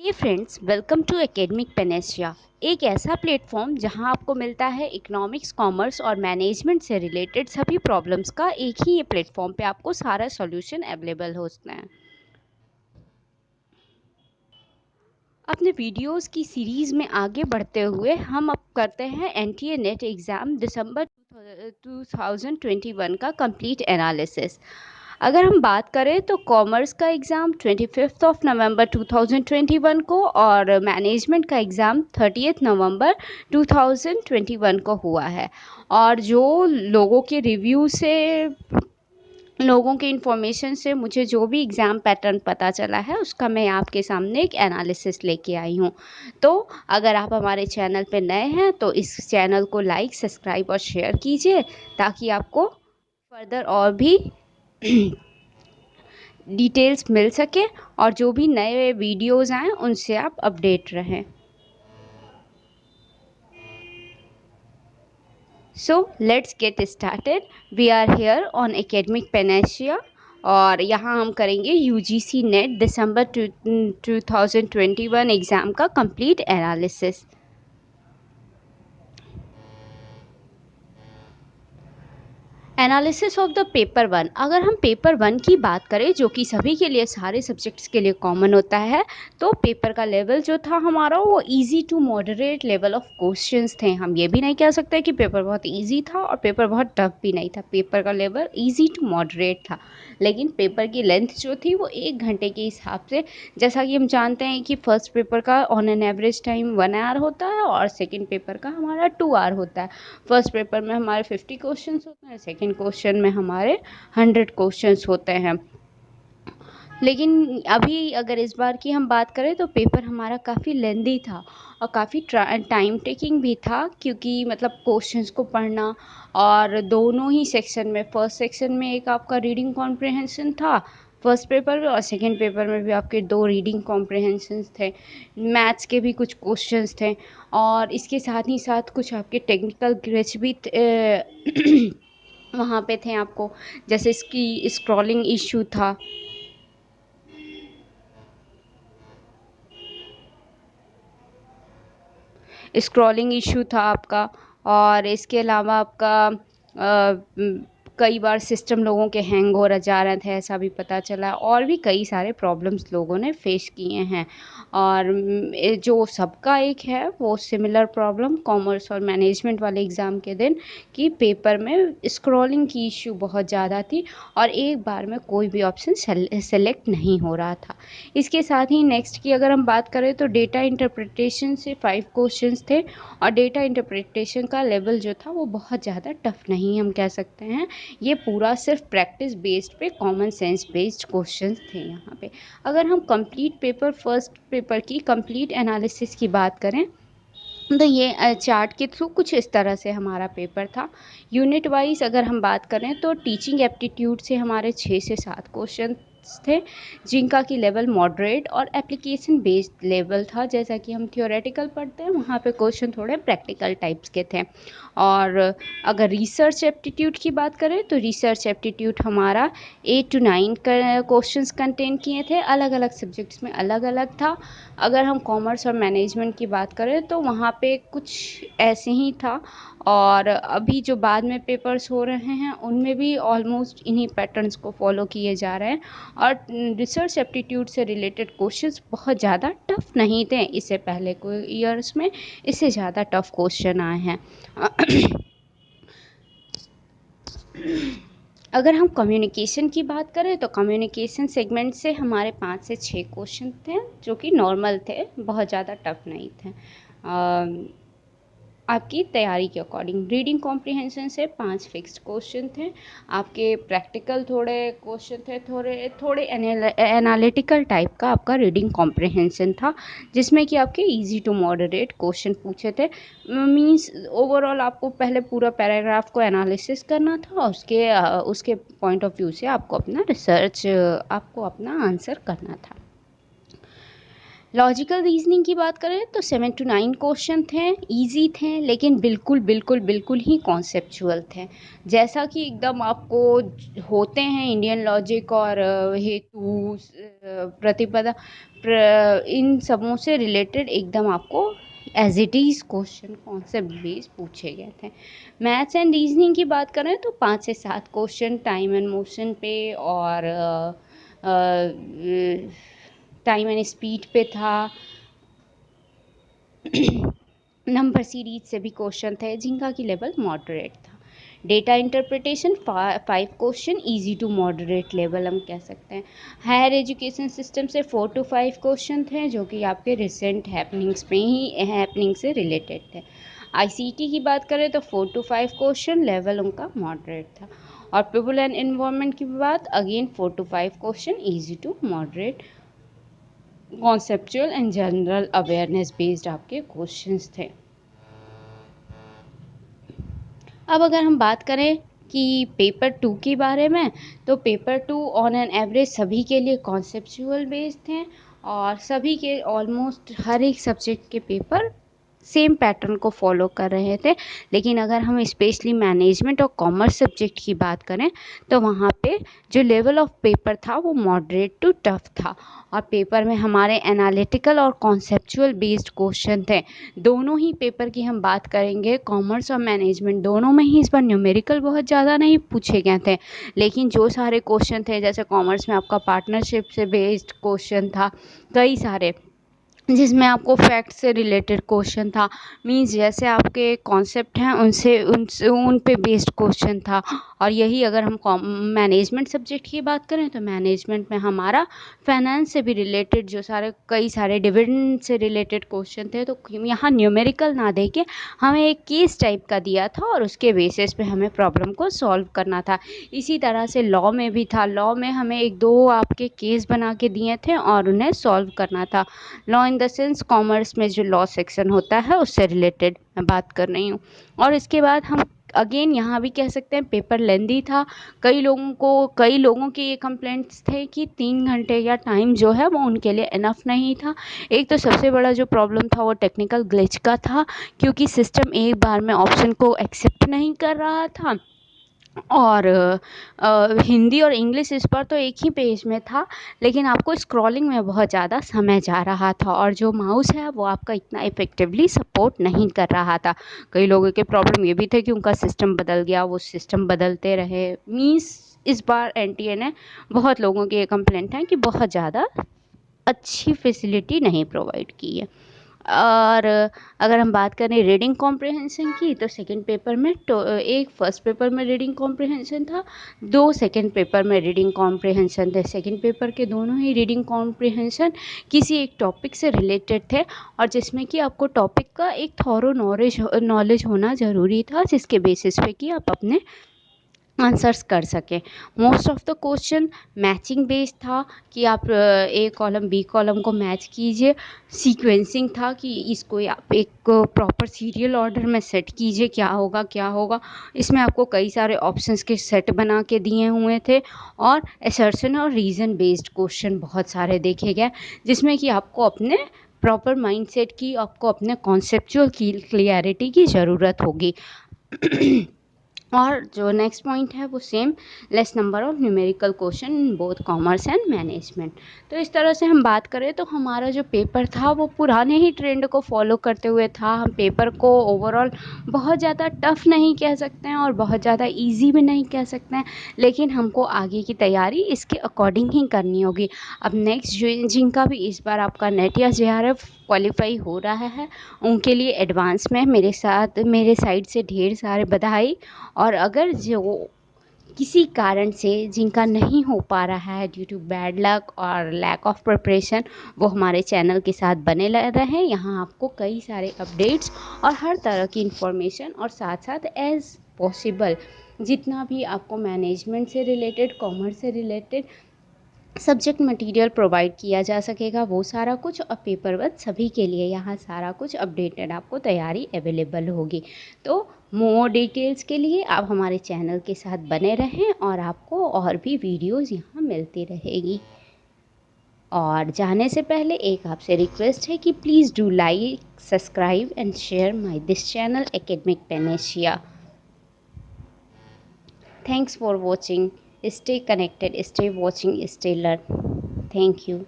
Hey friends, welcome to academic panacea. एक ऐसा platform जहां आपको मिलता है इकोनॉमिक्स, कॉमर्स और मैनेजमेंट से रिलेटेड सभी प्रॉब्लम्स का एक ही ये प्लेटफॉर्म पे आपको सारा सॉल्यूशन अवेलेबल होता है। अपने वीडियोस की सीरीज़ में आगे बढ़ते हुए हम अब करते हैं एनटीए नेट एग्ज़ाम दिसंबर 2021 का कंप्लीट एनालिसिस। अगर हम बात करें तो कॉमर्स का एग्ज़ाम 25 नवंबर 2021 को और मैनेजमेंट का एग्ज़ाम 30 नवंबर 2021 को हुआ है। और जो लोगों के रिव्यू से, लोगों के इन्फॉर्मेशन से मुझे जो भी एग्ज़ाम पैटर्न पता चला है उसका मैं आपके सामने एक एनालिसिस लेके आई हूँ। तो अगर आप हमारे चैनल पे नए हैं तो इस चैनल को लाइक, सब्सक्राइब और शेयर कीजिए ताकि आपको फर्दर और भी डिटेल्स मिल सके और जो भी नए वीडियोज़ आएँ उनसे आप अपडेट रहें। So let's get started. We are here on Academic Panacea और यहाँ हम करेंगे UGC नेट दिसंबर 2021 एग्ज़ाम का complete analysis. Analysis of the paper one. अगर हम पेपर वन की बात करें जो कि सभी के लिए, सारे सब्जेक्ट्स के लिए कॉमन होता है, तो पेपर का लेवल जो था हमारा वो easy to moderate level of questions थे। हम ये भी नहीं कह सकते कि पेपर बहुत इजी था और पेपर बहुत टफ भी नहीं था। पेपर का लेवल इजी टू मॉडरेट था, लेकिन पेपर की लेंथ जो थी वो 1 घंटे के हिसाब से, जैसा कि हम जानते हैं कि फर्स्ट पेपर का on an average time 1 hour होता है और सेकेंड पेपर का हमारा 2 आवर होता है। फर्स्ट पेपर में हमारे 50 क्वेश्चन होते हैं, सेकेंड क्वेश्चन में हमारे 100 क्वेश्चंस होते हैं। लेकिन अभी अगर इस बार की हम बात करें तो पेपर हमारा काफ़ी लेंदी था और काफ़ी टाइम टेकिंग भी था, क्योंकि मतलब क्वेश्चंस को पढ़ना और दोनों ही सेक्शन में, फर्स्ट सेक्शन में एक आपका रीडिंग कॉम्प्रिहेंशन था फर्स्ट पेपर में और सेकेंड पेपर में भी आपके 2 रीडिंग कॉम्प्रिहेंशंस थे। मैथ्स के भी कुछ क्वेश्चंस थे और इसके साथ ही साथ कुछ आपके टेक्निकल ग्लिच भी वहाँ पे थे आपको, जैसे इसकी स्क्रॉलिंग इशू था। स्क्रॉलिंग इशू था आपका और इसके अलावा आपका कई बार सिस्टम लोगों के हैंग हो जा रहे थे, ऐसा भी पता चला, और भी कई सारे प्रॉब्लम्स लोगों ने फेस किए हैं। और जो सबका एक है वो सिमिलर प्रॉब्लम कॉमर्स और मैनेजमेंट वाले एग्ज़ाम के दिन कि पेपर में स्क्रॉलिंग की इशू बहुत ज़्यादा थी और एक बार में कोई भी ऑप्शन सेलेक्ट नहीं हो रहा था। इसके साथ ही नेक्स्ट की अगर हम बात करें तो डेटा इंटरप्रिटेशन से 5 क्वेश्चंस थे और डेटा इंटरप्रिटेशन का लेवल जो था वो बहुत ज़्यादा टफ नहीं हम कह सकते हैं। ये पूरा सिर्फ प्रैक्टिस बेस्ड पे, कॉमन सेंस बेस्ड क्वेश्चंस थे यहाँ पे। अगर हम कंप्लीट पेपर, फर्स्ट पेपर की कंप्लीट एनालिसिस की बात करें तो ये चार्ट के थ्रू कुछ इस तरह से हमारा पेपर था। यूनिट वाइज अगर हम बात करें तो टीचिंग एप्टीट्यूड से हमारे 6 से 7 क्वेश्चन थे जिनका की लेवल मॉडरेट और एप्लीकेशन बेस्ड लेवल था। जैसा कि हम थियोरेटिकल पढ़ते हैं वहाँ पे क्वेश्चन थोड़े प्रैक्टिकल टाइप्स के थे। और अगर रिसर्च एप्टीट्यूड की बात करें तो रिसर्च एप्टीट्यूड हमारा 8 to 9 क्वेश्चंस कंटेन किए थे, अलग अलग सब्जेक्ट्स में अलग अलग था। अगर हम कॉमर्स और मैनेजमेंट की बात करें तो वहाँ पे कुछ ऐसे ही था और अभी जो बाद में पेपर्स हो रहे हैं उनमें भी ऑलमोस्ट इन्हीं पैटर्न्स को फॉलो किए जा रहे हैं। और रिसर्च एप्टीट्यूड से रिलेटेड क्वेश्चंस बहुत ज़्यादा टफ नहीं थे, इससे पहले कोई ईयर्स में इससे ज़्यादा टफ क्वेश्चन आए हैं। अगर हम कम्युनिकेशन की बात करें तो कम्युनिकेशन सेगमेंट से हमारे 5 से 6 क्वेश्चन थे जो कि नॉर्मल थे, बहुत ज़्यादा टफ नहीं थे आपकी तैयारी के अकॉर्डिंग। रीडिंग कॉम्प्रिहेंशन से 5 फिक्स्ड क्वेश्चन थे। आपके प्रैक्टिकल थोड़े क्वेश्चन थे, थोड़े एनालिटिकल टाइप का आपका रीडिंग कॉम्प्रिहेंशन था जिसमें कि आपके इजी टू मॉडरेट क्वेश्चन पूछे थे। मींस ओवरऑल आपको पहले पूरा पैराग्राफ को एनालिसिस करना था और उसके पॉइंट ऑफ व्यू से आपको अपना रिसर्च, आपको अपना आंसर करना था। लॉजिकल रीजनिंग की बात करें तो 7 to 9 क्वेश्चन थे, इजी थे, लेकिन बिल्कुल बिल्कुल बिल्कुल ही कॉन्सेप्चुअल थे। जैसा कि एकदम आपको होते हैं इंडियन लॉजिक और हेतु प्रतिपदा इन सबों से रिलेटेड एकदम आपको as it is question concept based पूछे गए थे। मैथ्स एंड रीजनिंग की बात करें तो 5 से 7 क्वेश्चन टाइम एंड मोशन पे और टाइम एंड स्पीड पे था। नंबर सीरीज से भी क्वेश्चन थे जिनका की लेवल मॉडरेट था। Data interpretation 5 question easy to moderate level हम कह सकते हैं। हायर एजुकेशन सिस्टम से 4 to 5 क्वेश्चन थे जो कि आपके रिसेंट हैपनिंग से रिलेटेड थे। आईसीटी की बात करें तो 4 to 5 क्वेश्चन, लेवल उनका मॉडरेट था। और पीपल एंड एनवायरनमेंट की बात again 4 to 5 question, easy to moderate, conceptual and general awareness based आपके क्वेश्चंस थे। अब अगर हम बात करें कि पेपर 2 के बारे में, तो पेपर 2 ऑन एन एवरेज सभी के लिए कॉन्सेप्चुअल बेस्ड थे और सभी के ऑलमोस्ट हर एक सब्जेक्ट के पेपर सेम पैटर्न को फॉलो कर रहे थे। लेकिन अगर हम स्पेशली मैनेजमेंट और कॉमर्स सब्जेक्ट की बात करें तो वहाँ पे जो लेवल ऑफ पेपर था वो मॉडरेट टू टफ था और पेपर में हमारे एनालिटिकल और कॉन्सेप्चुअल बेस्ड क्वेश्चन थे। दोनों ही पेपर की हम बात करेंगे, कॉमर्स और मैनेजमेंट दोनों में ही इस बार न्यूमेरिकल बहुत ज़्यादा नहीं पूछे गए थे, लेकिन जो सारे क्वेश्चन थे जैसे कॉमर्स में आपका पार्टनरशिप से बेस्ड क्वेश्चन था कई सारे, जिसमें आपको फैक्ट से रिलेटेड क्वेश्चन था, मींस जैसे आपके कॉन्सेप्ट हैं उनसे उन पे बेस्ड क्वेश्चन था। और यही अगर हम मैनेजमेंट सब्जेक्ट की बात करें तो मैनेजमेंट में हमारा फाइनेंस से भी रिलेटेड जो सारे कई सारे डिविडेंड से रिलेटेड क्वेश्चन थे, तो यहाँ न्यूमेरिकल ना दे के हमें एक केस टाइप का दिया था और उसके बेसिस पे हमें प्रॉब्लम को सॉल्व करना था। इसी तरह से लॉ में भी था, लॉ में हमें 1-2 आपके केस बना के दिए थे और उन्हें सॉल्व करना था। Law in the sense commerce में जो लॉ सेक्शन होता है उससे रिलेटेड मैं बात कर रही हूँ। और इसके बाद हम अगेन यहाँ भी कह सकते हैं पेपर लेंदी था। कई लोगों के ये कंप्लेंट्स थे कि 3 घंटे का टाइम जो है वो उनके लिए इनफ नहीं था। एक तो सबसे बड़ा जो प्रॉब्लम था वो टेक्निकल ग्लिच का था, क्योंकि सिस्टम एक बार में ऑप्शन को एक्सेप्ट नहीं कर रहा था और हिंदी और इंग्लिश इस पर तो एक ही पेज में था, लेकिन आपको स्क्रॉलिंग में बहुत ज़्यादा समय जा रहा था और जो माउस है वो आपका इतना इफ़ेक्टिवली सपोर्ट नहीं कर रहा था। कई लोगों के प्रॉब्लम ये भी थे कि उनका सिस्टम बदल गया, वो सिस्टम बदलते रहे। मीन्स इस बार एनटीए ने बहुत लोगों की ये कंप्लेंट है कि बहुत ज़्यादा अच्छी फैसिलिटी नहीं प्रोवाइड की है। और अगर हम बात करें रीडिंग कॉम्प्रिहेंशन की तो सेकंड पेपर में एक फर्स्ट पेपर में रीडिंग कॉम्प्रिहेंशन था, 2 सेकंड पेपर में रीडिंग कॉम्प्रिहेंशन थे। सेकंड पेपर के दोनों ही रीडिंग कॉम्प्रिहेंशन किसी एक टॉपिक से रिलेटेड थे और जिसमें कि आपको टॉपिक का एक थॉरो नॉलेज होना ज़रूरी था, जिसके बेसिस पे कि आप अपने आंसर्स कर सकें। Most of the question matching based था कि आप ए कॉलम बी कॉलम को मैच कीजिए। सीक्वेंसिंग था कि इसको आप एक प्रॉपर सीरियल ऑर्डर में सेट कीजिए, क्या होगा। इसमें आपको कई सारे ऑप्शंस के सेट बना के दिए हुए थे और असर्शन और रीज़न बेस्ड क्वेश्चन बहुत सारे देखे गए, जिसमें कि आपको अपने प्रॉपर माइंडसेट की, आपको अपने कॉन्सेप्चुअल की क्लियरिटी की ज़रूरत होगी। और जो नेक्स्ट पॉइंट है वो same, less number of numerical question in both commerce and management. तो इस तरह से हम बात करें तो हमारा जो पेपर था वो पुराने ही ट्रेंड को फॉलो करते हुए था। हम पेपर को ओवरऑल बहुत ज़्यादा टफ नहीं कह सकते हैं और बहुत ज़्यादा इजी भी नहीं कह सकते हैं, लेकिन हमको आगे की तैयारी इसके अकॉर्डिंग ही करनी होगी। अब नेक्स्ट जिनका भी इस बार आपका नेट या जेआरएफ क्वालिफाई हो रहा है उनके लिए एडवांस में मेरे साइड से ढेर सारे बधाई। और अगर जो किसी कारण से जिनका नहीं हो पा रहा है ड्यू टू बैड लक और लैक ऑफ प्रिपरेशन, वो हमारे चैनल के साथ बने रहें। यहाँ आपको कई सारे अपडेट्स और हर तरह की इन्फॉर्मेशन और साथ साथ एज पॉसिबल जितना भी आपको मैनेजमेंट से रिलेटेड, कॉमर्स से रिलेटेड सब्जेक्ट मटेरियल प्रोवाइड किया जा सकेगा, वो सारा कुछ। और पेपर वन सभी के लिए यहाँ सारा कुछ अपडेटेड आपको तैयारी अवेलेबल होगी। तो मोर डिटेल्स के लिए आप हमारे चैनल के साथ बने रहें और आपको और भी वीडियोज़ यहाँ मिलती रहेगी। और जाने से पहले एक आपसे रिक्वेस्ट है कि please do like, subscribe and share my this channel academic Panacea. Thanks for watching. Stay connected, stay watching, stay learn. Thank you.